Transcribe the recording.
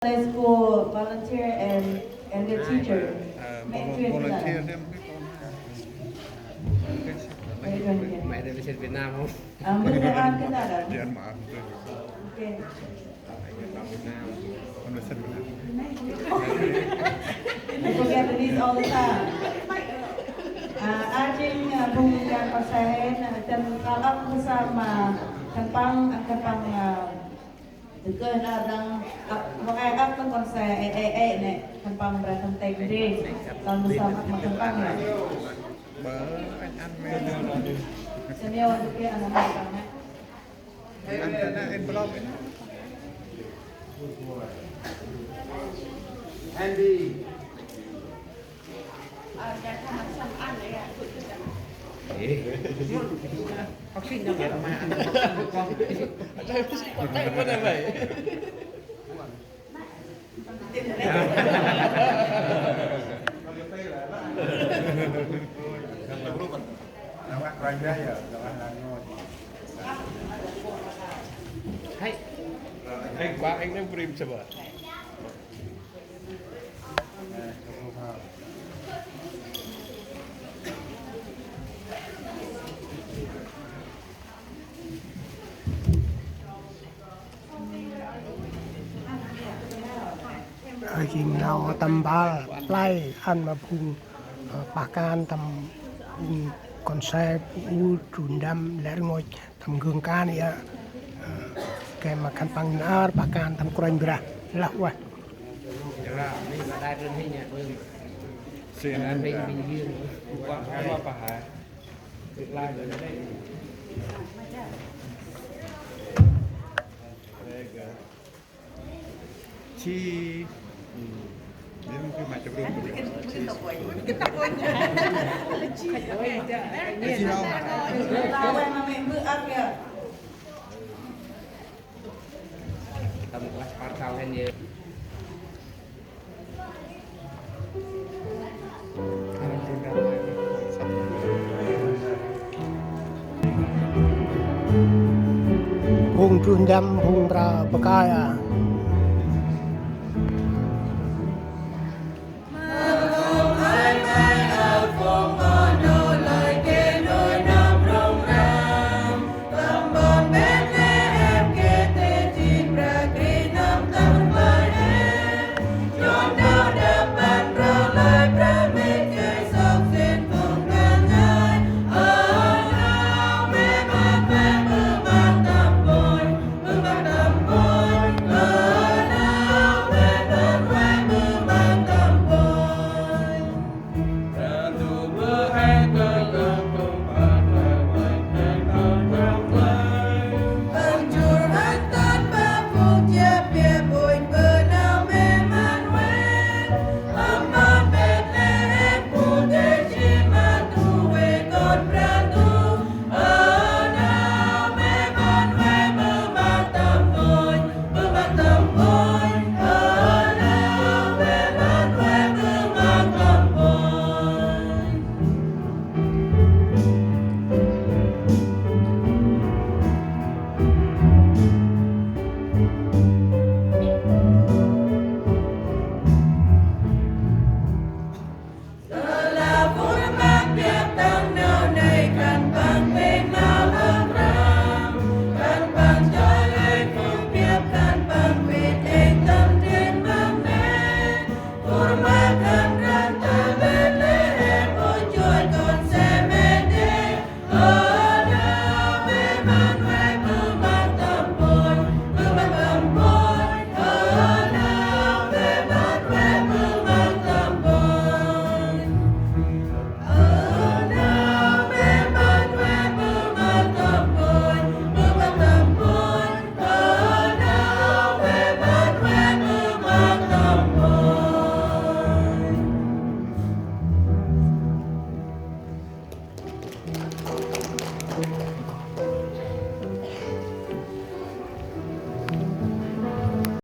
Sunday school volunteer and their teacher. Mẹ truyền là volunteer them Mẹ đây là trên Việt Nam không? Mình là ăn cái nào đó. Việt Nam Okay. Việt Nam. con người sinh I forget to read all the time. Ating bungyan pasahin dan kalap bersama kempang juga nadang pakai apa konser nih kempang berantem tegri tahun bersama kempang ya. bớ anh ăn men Senior juga anak-anaknya. ăn cái này envelope ấy. Andy. Học sinh đâu vậy mà ăn con. Đây có đây vậy. Nấu ăn rang đây à, nấu ăn rang ngon. Hay. Anh đang prim coba. Kita tambal play ăn mà phun pakan tầm phun con xe u trùn đâm lẽ ngồi tầm gương ca này cái mà khăn băng nar pakan tầm quanh bra lạc quá. Ra mình là đại đơn hình nhỉ, mình. Xiên ăn Mình riêng. quang cái mà phải tự lai rồi đấy. Chi đến khi mà chụp được chi đâu Lawan sama ibu ya. Tầm kelas partau kan dia. Hùng trùn đâm hùng ra bạc à